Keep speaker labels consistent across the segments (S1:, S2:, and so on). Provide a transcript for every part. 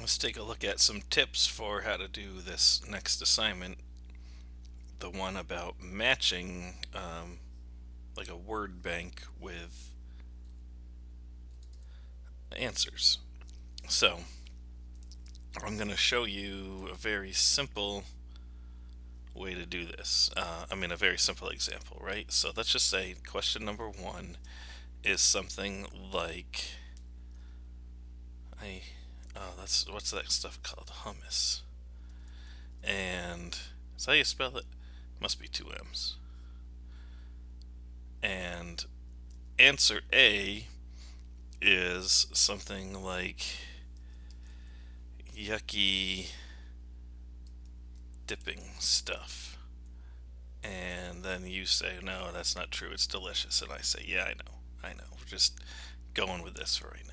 S1: Let's take a look at some tips for how to do this next assignment. The one about matching like a word bank with answers. So I'm going to show you a very simple way to do this. A very simple example, right? So let's just say question number one is something like that's what's that stuff called? Hummus. And is that how you spell it? Must be two M's. And answer A is something like yucky dipping stuff. And then you say, no, that's not true. It's delicious. And I say, yeah, I know. We're just going with this for right now.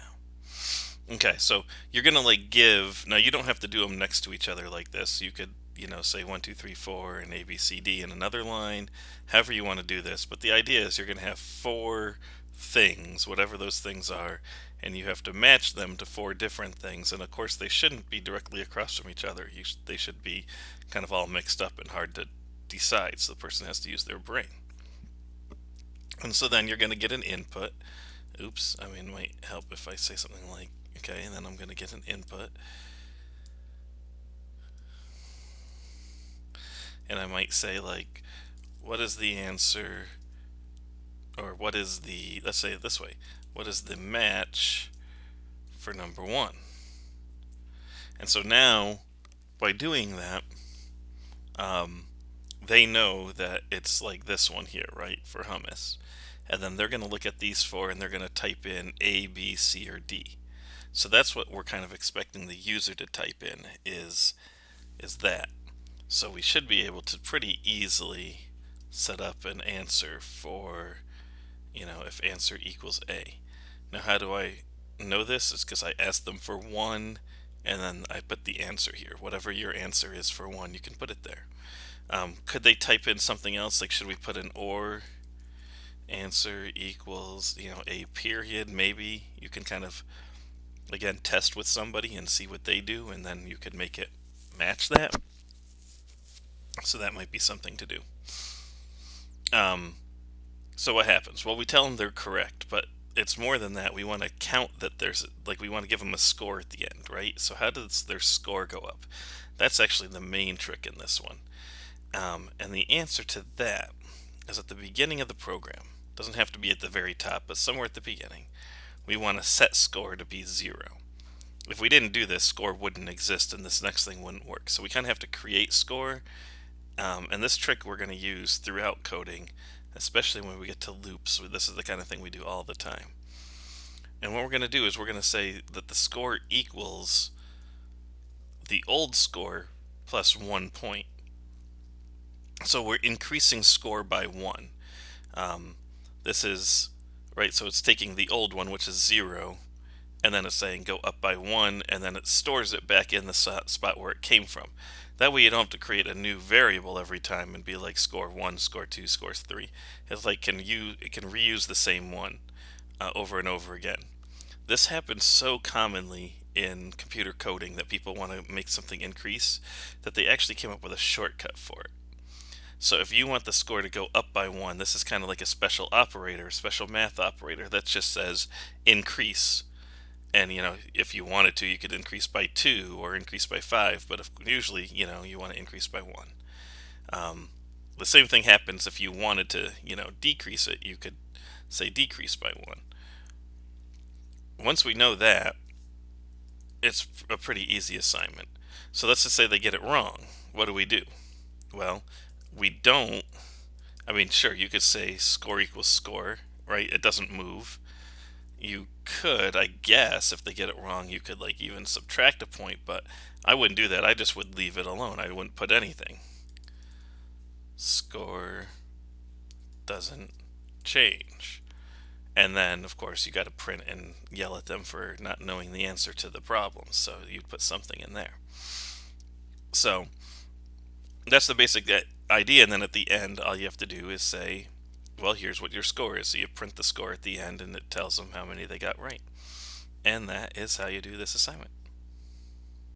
S1: Okay, so you're going to give, now you don't have to do them next to each other like this. You could, say 1, 2, 3, 4 and A, B, C, D in another line, however you want to do this. But the idea is you're going to have four things, whatever those things are, and you have to match them to four different things. And of course, they shouldn't be directly across from each other. They should be kind of all mixed up and hard to decide, so the person has to use their brain. And so then you're going to get an input. Oops, it might help if I say something like, okay, and then I'm going to get an input. And I might say, like, what is the answer, or let's say it this way, what is the match for number one? And so now, by doing that, they know that it's like this one here, right, for hummus. And then they're going to look at these four and they're going to type in A, B, C, or D. So that's what we're kind of expecting the user to type in is that. So we should be able to pretty easily set up an answer for, if answer equals A. Now how do I know this? It's because I asked them for one and then I put the answer here. Whatever your answer is for one, you can put it there. Could they type in something else? Like, should we put an or? Answer equals, a period, maybe. You can kind of, again, test with somebody and see what they do, and then you could make it match that. So that might be something to do. So what happens? Well, we tell them they're correct, but it's more than that. We want to count that we want to give them a score at the end, right? So how does their score go up? That's actually the main trick in this one. And the answer to that is at the beginning of the program. Doesn't have to be at the very top, but somewhere at the beginning. We want to set score to be 0. If we didn't do this, score wouldn't exist and this next thing wouldn't work. So we kind of have to create score. And this trick we're going to use throughout coding, especially when we get to loops. This is the kind of thing we do all the time. And what we're going to do is we're going to say that the score equals the old score plus 1 point. So we're increasing score by 1. This is, right, so it's taking the old one, which is 0, and then it's saying go up by 1, and then it stores it back in the spot where it came from. That way you don't have to create a new variable every time and be like score 1, score 2, score 3. It's like it can reuse the same one over and over again. This happens so commonly in computer coding that people want to make something increase that they actually came up with a shortcut for it. So if you want the score to go up by 1, this is kind of like a special operator, special math operator that just says increase. And if you wanted to, you could increase by 2 or increase by 5, but usually you want to increase by 1. The same thing happens if you wanted to decrease it. You could say decrease by 1. Once we know that, it's a pretty easy assignment. So let's just say they get it wrong. What do? Well, we don't. Sure, you could say score equals score, right? It doesn't move. You could, I guess, if they get it wrong, you could even subtract a point, but I wouldn't do that. I just would leave it alone. I wouldn't put anything. Score doesn't change. And then, of course, you got to print and yell at them for not knowing the answer to the problem. So you'd put something in there. So that's the basic idea. And then at the end, all you have to do is say, well, here's what your score is. So you print the score at the end and it tells them how many they got right. And that is how you do this assignment.